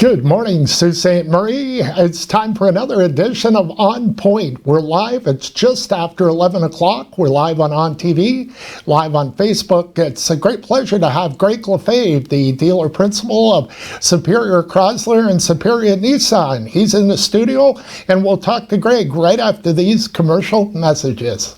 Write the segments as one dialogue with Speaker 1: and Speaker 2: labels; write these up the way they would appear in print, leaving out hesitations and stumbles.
Speaker 1: Good morning, Sault Ste. Marie. It's time for another edition of On Point. We're live. It's just after 11 o'clock. We're live on TV, live on Facebook. It's a great pleasure to have Greg LaFave, the dealer principal of Superior Chrysler and Superior Nissan. He's in the studio, and we'll talk to Greg right after these commercial messages.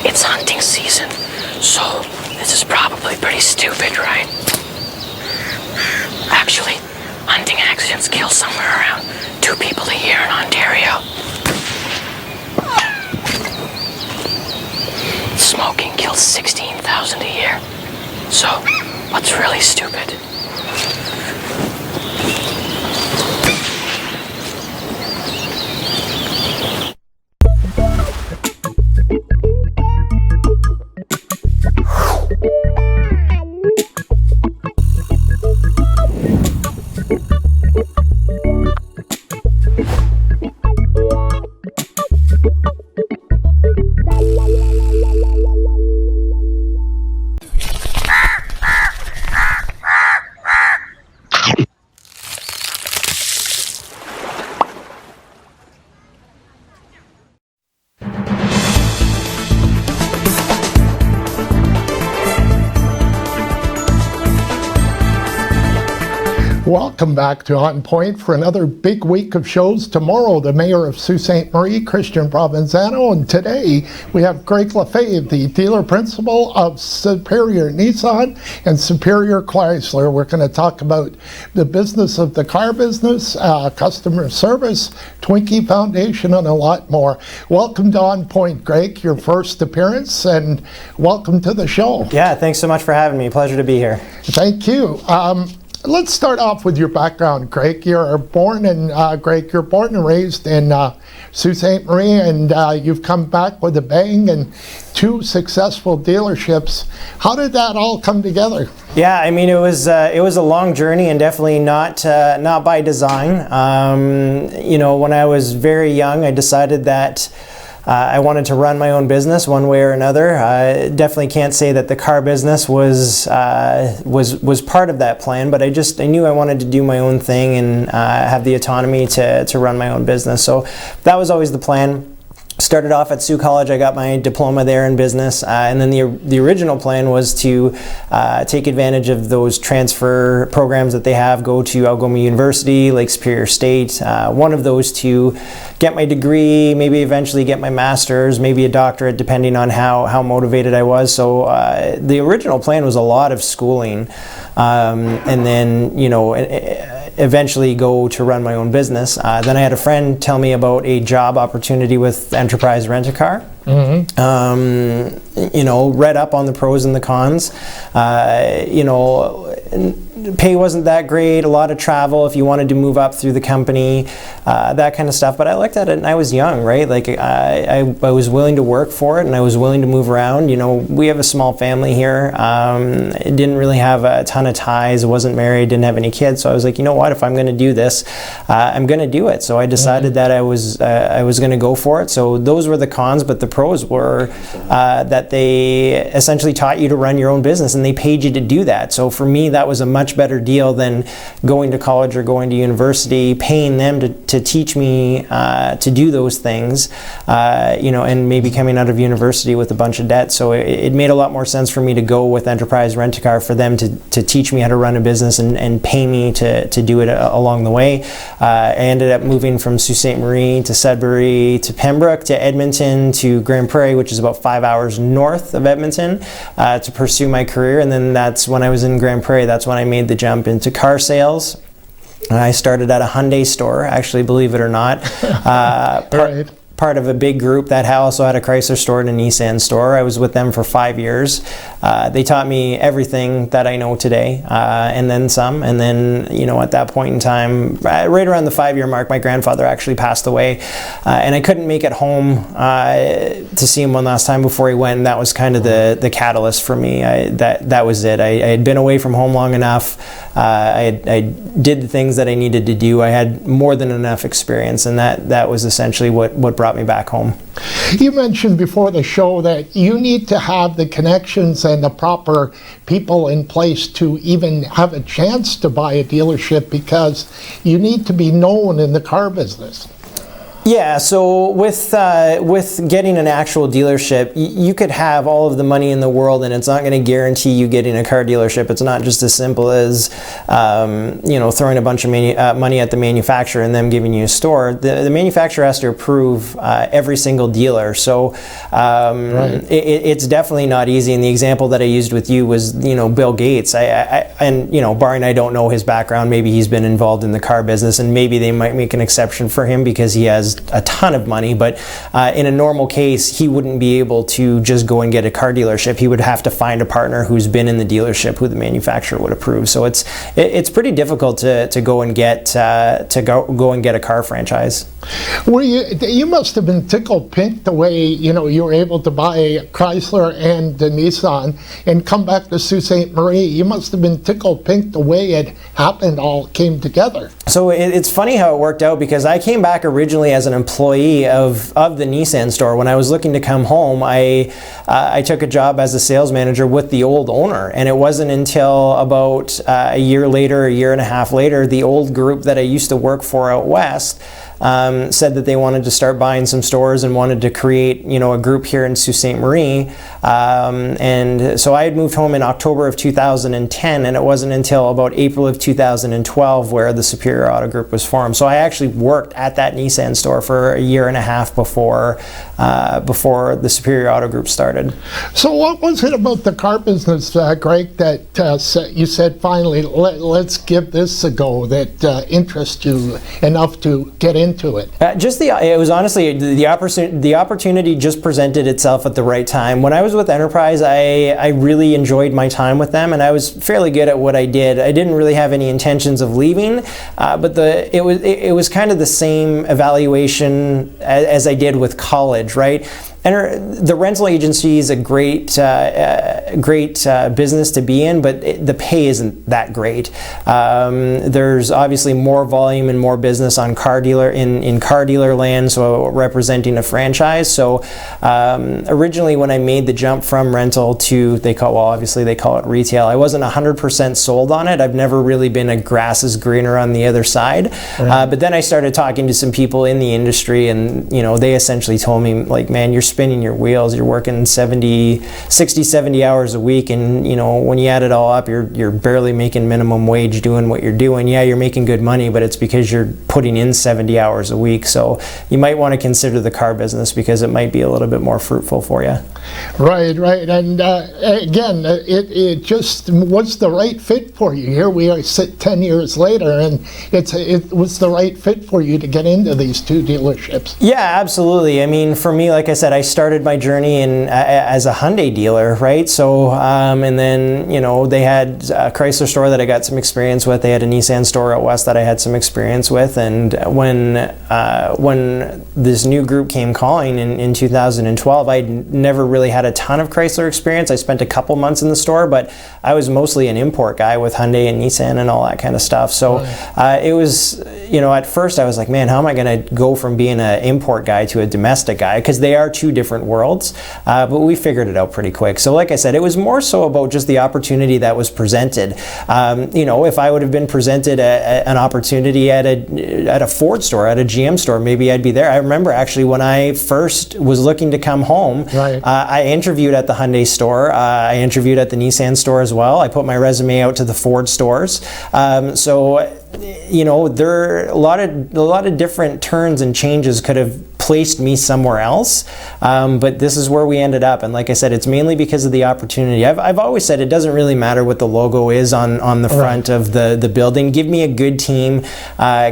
Speaker 2: It's hunting season, so this is probably pretty stupid, right? Actually, hunting accidents kill somewhere around 2 people a year in Ontario. Smoking kills 16,000 a year. So, what's really stupid?
Speaker 1: Welcome back to On Point for another big week of shows. Tomorrow, the Mayor of Sault Ste. Marie, Christian Provenzano, and today we have Greg LaFave, the dealer principal of Superior Nissan and Superior Chrysler. We're going to talk about the business of the car business, customer service, Twinkie Foundation, and a lot more. Welcome to On Point, Greg, your first appearance, and welcome to the show.
Speaker 3: Yeah, thanks so much for having me. Pleasure to be here.
Speaker 1: Thank you. Let's start off with your background, Greg. You're born and raised in Sault Ste. Marie, and you've come back with a bang and 2 successful dealerships. How did that all come together?
Speaker 3: Yeah, I mean, it was a long journey, and definitely not by design. You know, when I was very young, I decided that I wanted to run my own business one way or another. I definitely can't say that the car business was part of that plan, but I knew I wanted to do my own thing and have the autonomy to run my own business. So that was always the plan. Started off at Sault College. I got my diploma there in business, and then the original plan was to take advantage of those transfer programs that they have, go to Algoma University, Lake Superior State, one of those 2, get my degree, maybe eventually get my master's, maybe a doctorate, depending on how motivated I was. So the original plan was a lot of schooling, and then, you know, eventually go to run my own business. Then I had a friend tell me about a job opportunity with Enterprise Rent-A-Car. Mm-hmm. You know, read up on the pros and the cons. You know, pay wasn't that great, a lot of travel if you wanted to move up through the company, that kind of stuff. But I looked at it and I was young, right? Like I was willing to work for it, and I was willing to move around. You know, we have a small family here. Didn't really have a ton of ties, wasn't married, didn't have any kids. So I was like, you know what, if I'm going to do this, I'm going to do it. So I decided that I was going to go for it. So those were the cons, but the pros were that they essentially taught you to run your own business, and they paid you to do that. So for me, that was a much better deal than going to college or going to university, paying them to teach me to do those things, and maybe coming out of university with a bunch of debt. So it made a lot more sense for me to go with Enterprise Rent-A-Car, for them to teach me how to run a business and pay me to do it along the way. I ended up moving from Sault Ste. Marie to Sudbury to Pembroke to Edmonton to Grand Prairie, which is about 5 hours north of Edmonton, to pursue my career. And then that's when I was in Grand Prairie, that's when I made the jump into car sales. I started at a Hyundai store, actually, believe it or not.
Speaker 1: Right.
Speaker 3: Part of a big group that also had a Chrysler store and a Nissan store. I was with them for 5 years. They taught me everything that I know today, and then some. And then, at that point in time, right around the 5-year mark, my grandfather actually passed away, and I couldn't make it home to see him one last time before he went. And that was kind of the catalyst for me. That was it. I had been away from home long enough. I did the things that I needed to do. I had more than enough experience, and that was essentially what brought me back home.
Speaker 1: You mentioned before the show that you need to have the connections and the proper people in place to even have a chance to buy a dealership, because you need to be known in the car business.
Speaker 3: Yeah, so with getting an actual dealership, you could have all of the money in the world, and it's not going to guarantee you getting a car dealership. It's not just as simple as throwing a bunch of money at the manufacturer and them giving you a store. The manufacturer has to approve every single dealer, so right. It's definitely not easy. And the example that I used with you was Bill Gates. Barring I don't know his background, maybe he's been involved in the car business, and maybe they might make an exception for him because he has a ton of money, but in a normal case, he wouldn't be able to just go and get a car dealership. He would have to find a partner who's been in the dealership who the manufacturer would approve. So it's pretty difficult to go and get a car franchise.
Speaker 1: Well, you must have been tickled pink the way you were able to buy Chrysler and Nissan and come back to Sault Ste. Marie. You must have been tickled pink the way it happened, all came together.
Speaker 3: So it's funny how it worked out, because I came back originally as an employee of the Nissan store. When I was looking to come home, I took a job as a sales manager with the old owner, and it wasn't until about a year and a half later, the old group that I used to work for out west said that they wanted to start buying some stores and wanted to create a group here in Sault Ste. Marie, and so I had moved home in October of 2010, and it wasn't until about April of 2012 where the Superior Auto Group was formed. So I actually worked at that Nissan store for a year and a half before the Superior Auto Group started.
Speaker 1: So what was it about the car business, Greg, that you said finally let's give this a go, that interests you enough to get into it?
Speaker 3: It was honestly the opportunity just presented itself at the right time. When I was with Enterprise, I really enjoyed my time with them, and I was fairly good at what I did. I didn't really have any intentions of leaving, but it was kind of the same evaluation as I did with college, right? And the rental agency is a great business to be in, but the pay isn't that great. There's obviously more volume and more business on car dealer land, so representing a franchise. So originally, when I made the jump from rental to they call it retail, I wasn't 100% sold on it. I've never really been a grass is greener on the other side. Right. But then I started talking to some people in the industry, and they essentially told me, like, man, you're spinning your wheels. You're working 60, 70 hours a week, and when you add it all up, you're barely making minimum wage doing what you're doing. Yeah, you're making good money, but it's because you're putting in 70 hours a week. So you might want to consider the car business, because it might be a little bit more fruitful for you.
Speaker 1: Right. And again, it just was the right fit for you. Here we are 10 years later, and it was the right fit for you to get into these two dealerships.
Speaker 3: Yeah, absolutely. I mean, for me, like I said, I started my journey as a Hyundai dealer, right? So, and then, they had a Chrysler store that I got some experience with. They had a Nissan store out west that I had some experience with. And when this new group came calling in 2012, I'd never really had a ton of Chrysler experience. I spent a couple months in the store, but I was mostly an import guy with Hyundai and Nissan and all that kind of stuff. So it was, at first I was like, man, how am I going to go from being an import guy to a domestic guy? Because they are two two different worlds, but we figured it out pretty quick. So like I said, it was more so about just the opportunity that was presented. You know, if I would have been presented an opportunity at a Ford store, at a GM store, maybe I'd be there. I remember actually when I first was looking to come home,
Speaker 1: right.
Speaker 3: I interviewed at the Hyundai store. I interviewed at the Nissan store as well. I put my resume out to the Ford stores. So, you know, there are a lot of different turns and changes could have placed me somewhere else, but this is where we ended up. And like I said, it's mainly because of the opportunity. I've always said it doesn't really matter what the logo is on the front of the building. Give me a good team.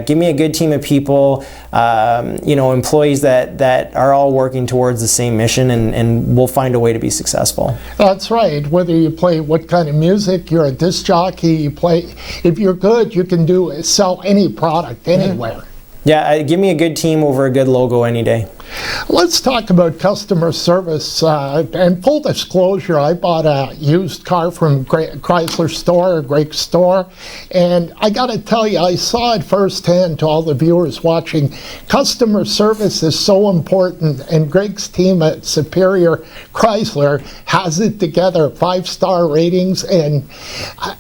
Speaker 3: Give me a good team of people, you know, employees that are all working towards the same mission, and we'll find a way to be successful.
Speaker 1: That's right. Whether you play what kind of music, you're a disc jockey, you play, if you're good, you can sell any product anywhere.
Speaker 3: Yeah, give me a good team over a good logo any day.
Speaker 1: Let's talk about customer service. And full disclosure, I bought a used car from Chrysler store, Greg's store, and I got to tell you, I saw it firsthand. To all the viewers watching, customer service is so important, and Greg's team at Superior Chrysler has it together. 5-star ratings, and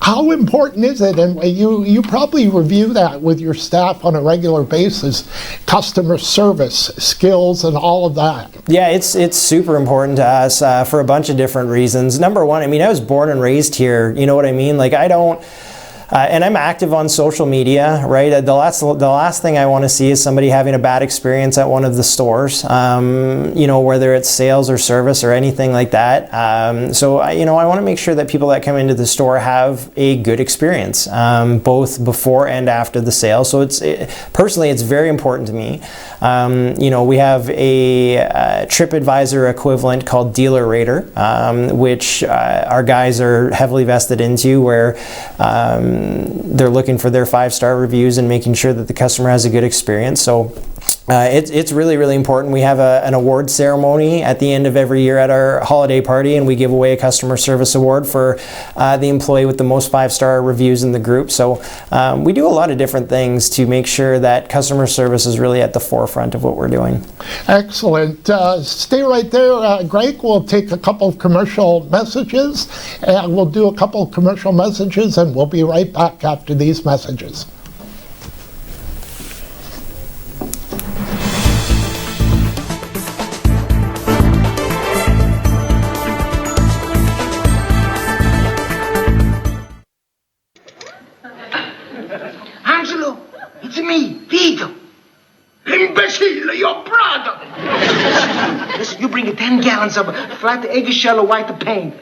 Speaker 1: how important is it? And you probably review that with your staff on a regular basis, customer service skills and all of that.
Speaker 3: Yeah, it's super important to us for a bunch of different reasons. Number one, I mean, I was born and raised here. You know what I mean? Like, I don't. And I'm active on social media, right? The last thing I want to see is somebody having a bad experience at one of the stores, you know, whether it's sales or service or anything like that. So, you know, I want to make sure that people that come into the store have a good experience, both before and after the sale. So personally, it's very important to me. You know, we have a TripAdvisor equivalent called Dealer Rater, which our guys are heavily vested into, where they're looking for their 5-star reviews and making sure that the customer has a good experience. So it's really, really important. We have an award ceremony at the end of every year at our holiday party, and we give away a customer service award for the employee with the most 5-star reviews in the group. So we do a lot of different things to make sure that customer service is really at the forefront of what we're doing.
Speaker 1: Excellent. Stay right there, Greg. We'll take a couple of commercial messages, and we'll do a couple of commercial messages, and we'll be right back after these messages.
Speaker 4: Angelo, it's me, Vito. Imbecile, your brother. Listen, you bring 10 gallons of flat eggshell or white paint.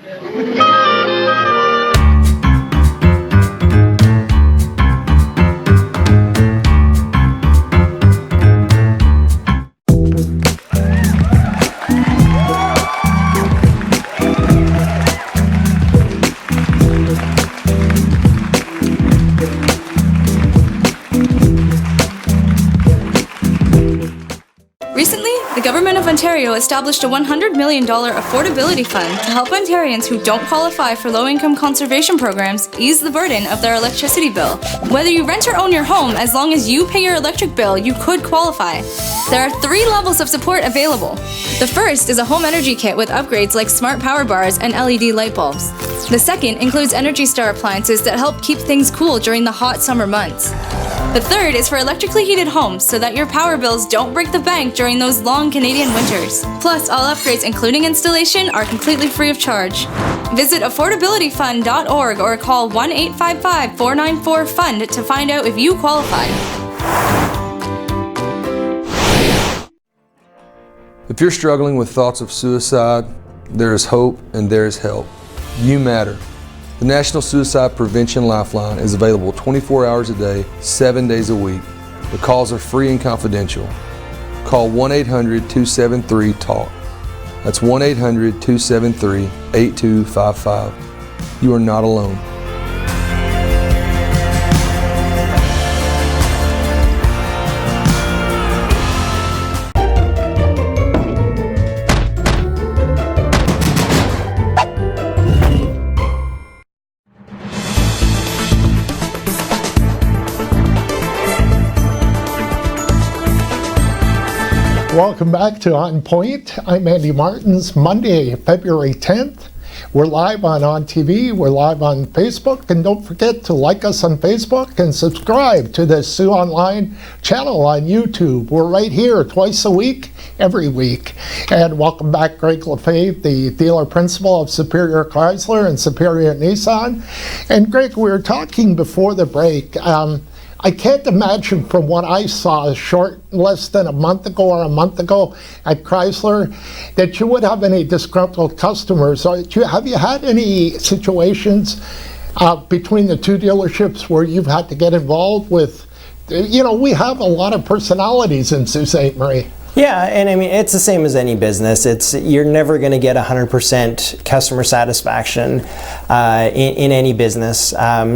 Speaker 5: Recently, the Government of Ontario established a $100 million affordability fund to help Ontarians who don't qualify for low-income conservation programs ease the burden of their electricity bill. Whether you rent or own your home, as long as you pay your electric bill, you could qualify. There are 3 levels of support available. The first is a home energy kit with upgrades like smart power bars and LED light bulbs. The second includes Energy Star appliances that help keep things cool during the hot summer months. The third is for electrically heated homes so that your power bills don't break the bank during those long Canadian winters. Plus, all upgrades, including installation, are completely free of charge. Visit affordabilityfund.org or call 1-855-494-FUND to find out if you qualify.
Speaker 6: If you're struggling with thoughts of suicide, there is hope and there is help. You matter. The National Suicide Prevention Lifeline is available 24 hours a day, 7 days a week. The calls are free and confidential. Call 1-800-273-TALK. That's 1-800-273-8255. You are not alone.
Speaker 1: Welcome back to On Point. I'm Andy Martins. Monday, February 10th. We're live on TV, we're live on Facebook, and don't forget to like us on Facebook and subscribe to the Sioux Online channel on YouTube. We're right here twice a week, every week. And welcome back, Greg LaFave, the dealer principal of Superior Chrysler and Superior Nissan. And Greg, we were talking before the break. I can't imagine from what I saw less than a month ago or a month ago at Chrysler that you would have any disgruntled customers. Have you had any situations between the two dealerships where you've had to get involved with, we have a lot of personalities in Sault Ste. Marie.
Speaker 3: Yeah, and I mean, it's the same as any business. You're never going to get 100% customer satisfaction in any business.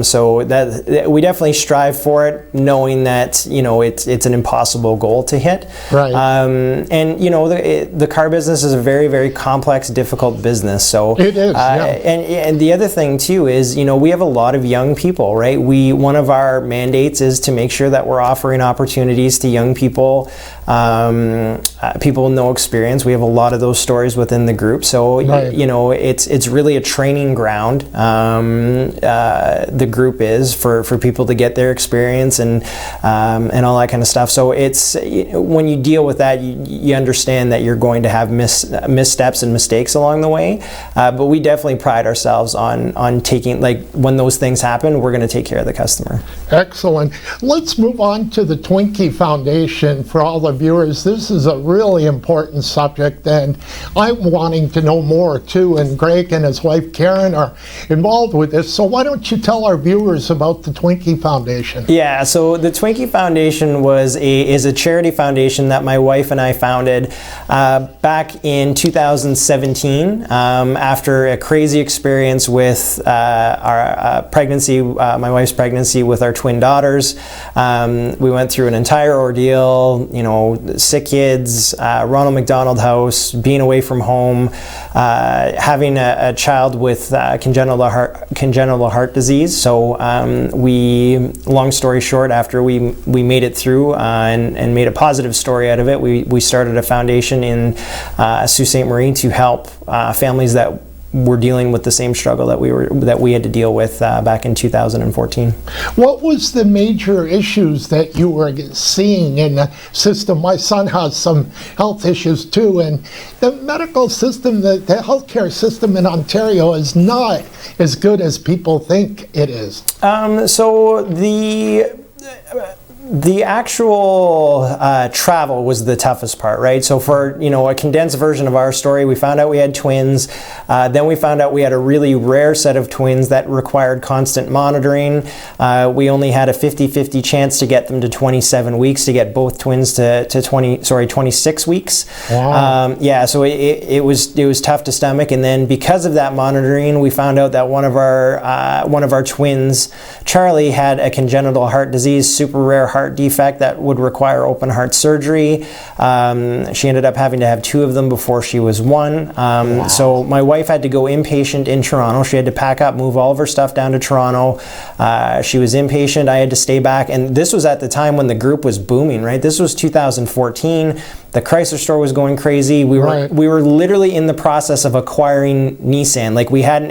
Speaker 3: So that we definitely strive for it, knowing that it's an impossible goal to hit.
Speaker 1: Right.
Speaker 3: And the car business is a very, very complex, difficult business. So
Speaker 1: it is. Yeah.
Speaker 3: And the other thing too is we have a lot of young people, right? One of our mandates is to make sure that we're offering opportunities to young people. People with no experience. We have a lot of those stories within the group. So,
Speaker 1: right.
Speaker 3: It's really a training ground. The group is for people to get their experience and all that kind of stuff. So it's when you deal with that, you understand that you're going to have missteps and mistakes along the way. But we definitely pride ourselves on taking, when those things happen, we're going to take care of the customer.
Speaker 1: Excellent. Let's move on to the Twinkie Foundation for all the viewers. This is a really important subject, and I'm wanting to know more too, and Greg and his wife Karen are involved with this. So why don't you tell our viewers about the Twinkie Foundation?
Speaker 3: Yeah, so the Twinkie Foundation is a charity foundation that my wife and I founded back in 2017 after a crazy experience with our pregnancy, my wife's pregnancy with our twin daughters. We went through an entire ordeal, sick kids, Ronald McDonald House, being away from home, having a child with congenital heart disease. So long story short, after we made it through and made a positive story out of it, we started a foundation in Sault Ste. Marie to help families that were dealing with the same struggle that we had to deal with back in 2014. What
Speaker 1: was the major issues that you were seeing in the system? My son has some health issues too, and the medical system, the healthcare system in Ontario is not as good as people think it is.
Speaker 3: So the actual travel was the toughest part, right? So for a condensed version of our story, we found out we had twins. Then we found out we had a really rare set of twins that required constant monitoring. We only had a 50-50 chance to get them to 27 weeks to get both twins to 26 weeks.
Speaker 1: Wow.
Speaker 3: Yeah, so it was tough to stomach. And then because of that monitoring, we found out that one of our twins, Charlie, had a congenital heart disease, super rare heart defect that would require open heart surgery. She ended up having to have 2 of them before she was 1.
Speaker 1: Wow.
Speaker 3: So my wife had to go inpatient in Toronto. She had to pack up, move all of her stuff down to Toronto. She was inpatient. I had to stay back. And this was at the time when the group was booming, right? This was 2014. The Chrysler store was going crazy. We were literally in the process of acquiring Nissan.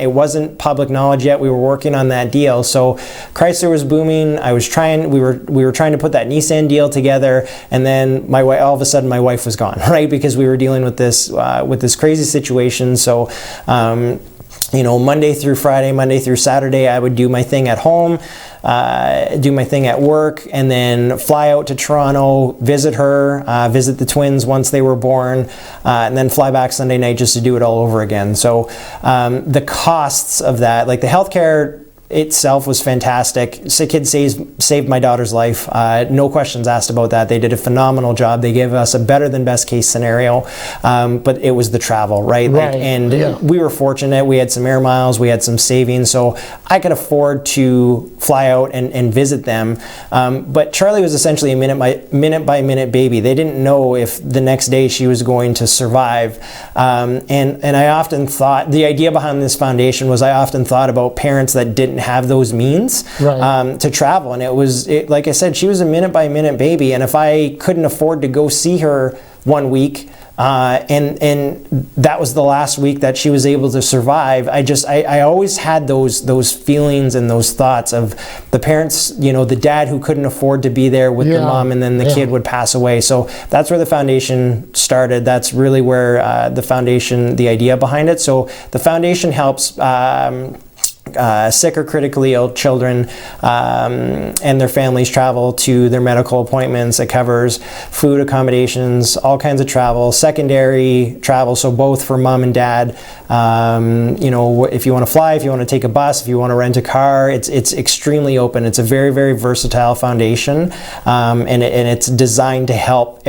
Speaker 3: It wasn't public knowledge yet. We were working on that deal. So Chrysler was booming. We were trying to put that Nissan deal together, and then all of a sudden my wife was gone, right? Because we were dealing with this crazy situation. So Monday through Friday, Monday through Saturday, I would do my thing at home, do my thing at work, and then fly out to Toronto, visit her, visit the twins once they were born, and then fly back Sunday night just to do it all over again. So the costs of that, the healthcare itself was fantastic. Sick Kids saved my daughter's life. No questions asked about that. They did a phenomenal job. They gave us a better than best case scenario, but it was the travel, right? We were fortunate. We had some air miles. We had some savings, so I could afford to fly out and visit them. But Charlie was essentially a minute by minute baby. They didn't know if the next day she was going to survive. And I often thought, the idea behind this foundation was, I often thought about parents that didn't have those means to travel. And like I said, she was a minute by minute baby. And if I couldn't afford to go see her 1 week. And that was the last week that she was able to survive. I always had those feelings and those thoughts of the parents, the dad who couldn't afford to be there with the mom, and then the kid would pass away. So that's where the foundation started. That's really where the foundation, the idea behind it. So the foundation helps sick or critically ill children and their families travel to their medical appointments. It covers food, accommodations, all kinds of travel, secondary travel, so both for mom and dad. If you want to fly, if you want to take a bus, if you want to rent a car, it's extremely open. It's a very, very versatile foundation, and it's designed to help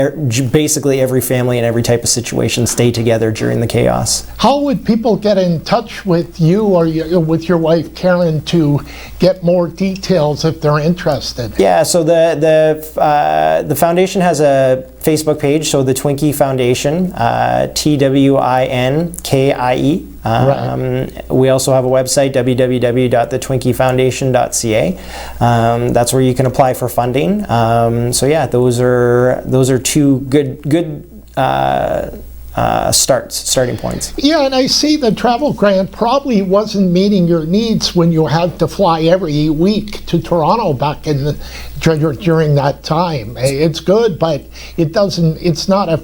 Speaker 3: basically every family in every type of situation stay together during the chaos.
Speaker 1: How would people get in touch with you or with your wife Karen to get more details if they're interested?
Speaker 3: Yeah, so the foundation has a Facebook page, so the Twinkie Foundation, TWINKIE. We also have a website, www.thetwinkiefoundation.ca. That's where you can apply for funding. So yeah, those are two good starting points.
Speaker 1: Yeah, and I see the travel grant probably wasn't meeting your needs when you had to fly every week to Toronto back during that time. It's good, but it's not a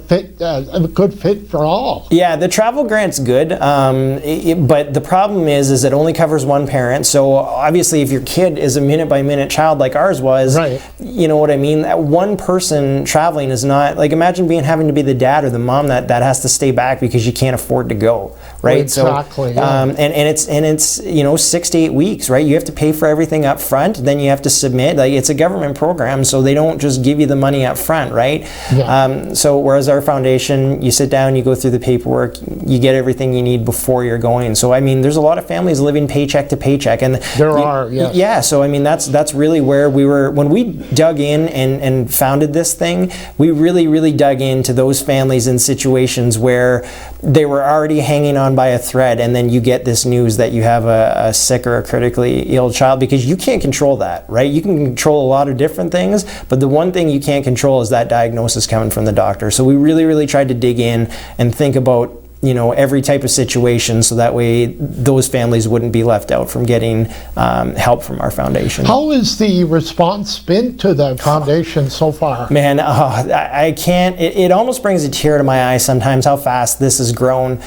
Speaker 1: good fit for all.
Speaker 3: Yeah, the travel grant's good, but the problem is it only covers one parent. So obviously if your kid is a minute-by-minute child like ours was,
Speaker 1: right.
Speaker 3: You know what I mean? That one person traveling is not, like, imagine having to be the dad or the mom that has to stay back because you can't afford to go, right?
Speaker 1: Exactly.
Speaker 3: So, and it's 6 to 8 weeks, right? You have to pay for everything up front, then you have to submit. Like, it's a government program, so they don't just give you the money up front, right?
Speaker 1: Yeah.
Speaker 3: So whereas our foundation, you sit down, you go through the paperwork, you get everything you need before you're going. So I mean, there's a lot of families living paycheck to paycheck, and
Speaker 1: there are, yes.
Speaker 3: Yeah. So I mean, that's really where we were when we dug in and founded this thing. We really dug into those families in situations where they were already hanging on by a thread, and then you get this news that you have a sick or a critically ill child, because you can't control that, right? You can control a lot of different things, but the one thing you can't control is that diagnosis coming from the doctor. So we really tried to dig in and think about every type of situation, so that way those families wouldn't be left out from getting help from our foundation.
Speaker 1: How has the response been to the foundation so far?
Speaker 3: Man, I can't, it almost brings a tear to my eye sometimes how fast this has grown.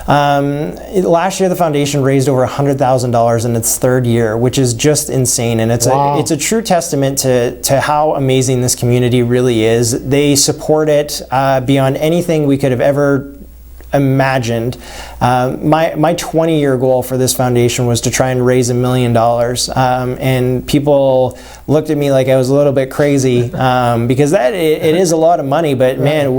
Speaker 3: Last year the foundation raised over $100,000 in its third year, which is just insane, and it's a true testament to how amazing this community really is. They support it beyond anything we could have ever imagined. My 20-year goal for this foundation was to try and raise $1 million, and people looked at me like I was a little bit crazy, because it is a lot of money, but man,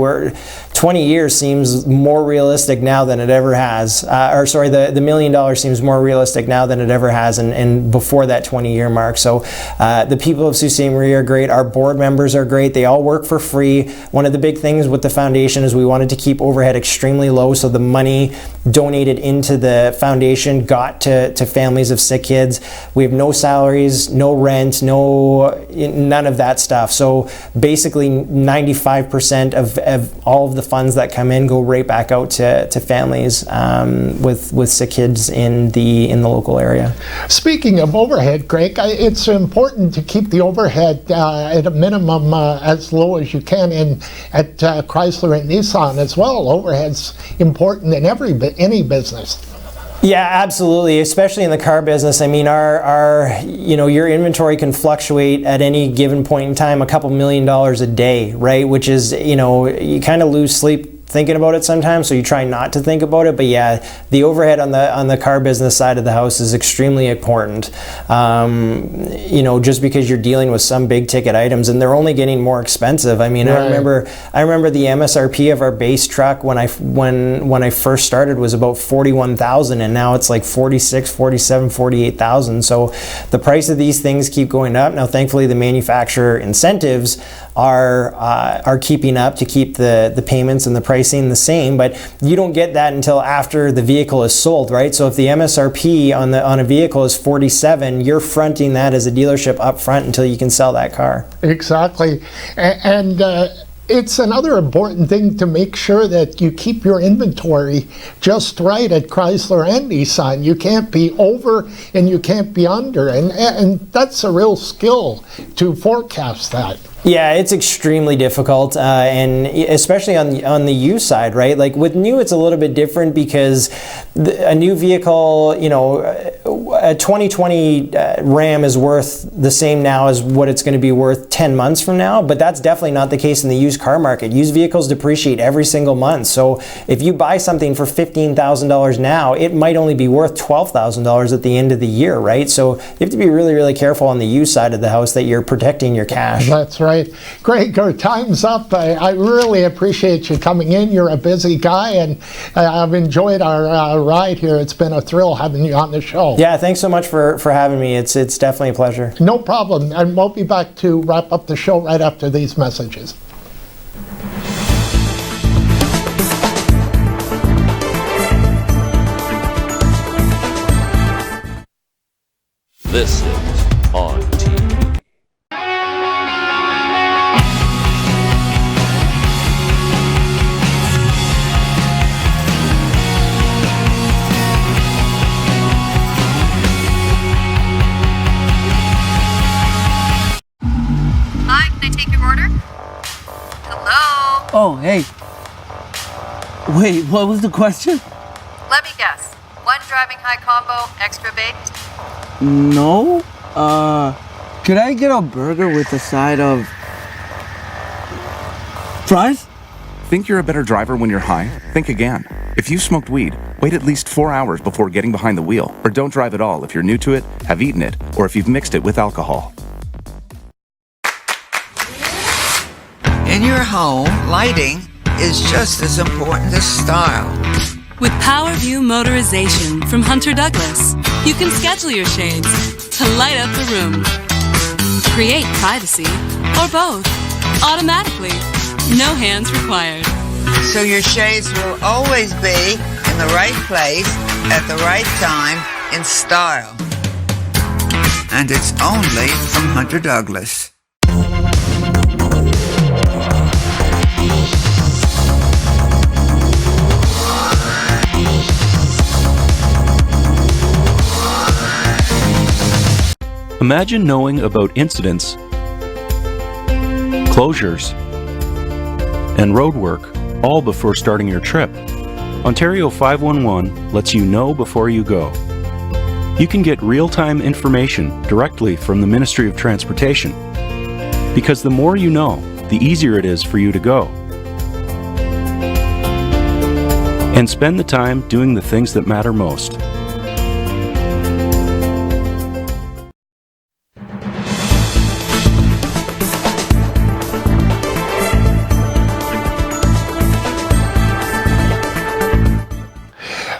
Speaker 3: 20 years seems more realistic now than it ever has. The $1 million seems more realistic now than it ever has, and before that 20-year mark. So the people of Sault Ste. Marie are great. Our board members are great. They all work for free. One of the big things with the foundation is we wanted to keep overhead extremely low, so the money donated into the foundation got to families of sick kids. We have no salaries, no rent, none of that stuff. So basically 95% of all of the funds that come in go right back out to families with sick kids in the local area.
Speaker 1: Speaking of overhead, Greg, it's important to keep the overhead at a minimum as low as you can at Chrysler and Nissan as well. Overhead's important in any business.
Speaker 3: Yeah, absolutely, especially in the car business. I mean, our your inventory can fluctuate at any given point in time, a couple $1 million a day, right? Which is, you kind of lose sleep thinking about it sometimes, so you try not to think about it. But yeah, the overhead on the car business side of the house is extremely important. Just because you're dealing with some big ticket items, and they're only getting more expensive. I mean, right. I remember the MSRP of our base truck when I first started was about $41,000, and now it's like $46,000, $47,000, $48,000. So the price of these things keep going up. Now, thankfully, the manufacturer incentives are keeping up to keep the payments and the pricing the same, but you don't get that until after the vehicle is sold, right? So if the MSRP on a vehicle is $47,000, you're fronting that as a dealership up front until you can sell that car.
Speaker 1: Exactly. And it's another important thing to make sure that you keep your inventory just right at Chrysler and Nissan. You can't be over and you can't be under, and that's a real skill to forecast that.
Speaker 3: Yeah, it's extremely difficult, and especially on the used side, right? Like with new, it's a little bit different because a new vehicle, you know, a 2020 Ram is worth the same now as what it's going to be worth 10 months from now, but that's definitely not the case in the used car market. Used vehicles depreciate every single month, so if you buy something for $15,000 now, it might only be worth $12,000 at the end of the year, right? So you have to be really, really careful on the used side of the house that you're protecting your cash.
Speaker 1: That's right. Greg, our time's up. I really appreciate you coming in. You're a busy guy, and I've enjoyed our ride here. It's been a thrill having you on the show.
Speaker 3: Yeah, thanks so much for having me. It's definitely a pleasure.
Speaker 1: No problem. And we'll be back to wrap up the show right after these messages.
Speaker 7: This is On TV.
Speaker 8: Hi, can I take your order? Hello?
Speaker 9: Oh, hey. Wait, what was the question?
Speaker 8: Let me guess. One driving high combo, extra baked?
Speaker 9: No. Could I get a burger with a side of fries?
Speaker 10: Think you're a better driver when you're high? Think again. If you smoked weed, wait at least 4 hours before getting behind the wheel, or don't drive at all if you're new to it, have eaten it, or if you've mixed it with alcohol.
Speaker 11: In your home, lighting is just as important as style.
Speaker 12: With PowerView Motorization from Hunter Douglas, you can schedule your shades to light up the room. Create privacy, or both, automatically. No hands required.
Speaker 11: So your shades will always be in the right place at the right time in style. And it's only from Hunter Douglas.
Speaker 7: Imagine knowing about incidents, closures, and roadwork all before starting your trip. Ontario 511 lets you know before you go. You can get real-time information directly from the Ministry of Transportation, because the more you know, the easier it is for you to go. And spend the time doing the things that matter most.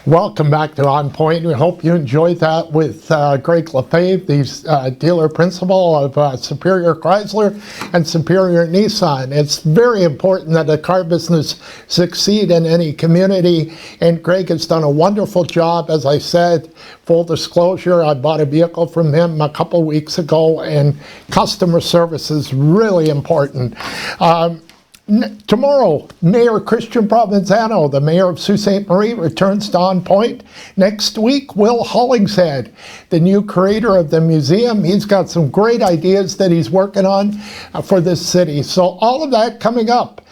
Speaker 1: Welcome back to On Point. We hope you enjoyed that with Greg LaFave, the dealer principal of Superior Chrysler and Superior Nissan. It's very important that the car business succeed in any community, and Greg has done a wonderful job. As I said, full disclosure, I bought a vehicle from him a couple weeks ago, and customer service is really important. Tomorrow, Mayor Christian Provenzano, the mayor of Sault Ste. Marie, returns to On Point. Next week, Will Hollingshead, the new creator of the museum. He's got some great ideas that he's working on for this city. So all of that coming up.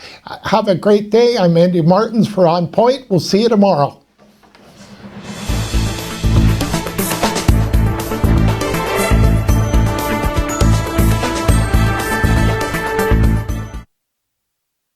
Speaker 1: Have a great day. I'm Andy Martins for On Point. We'll see you tomorrow.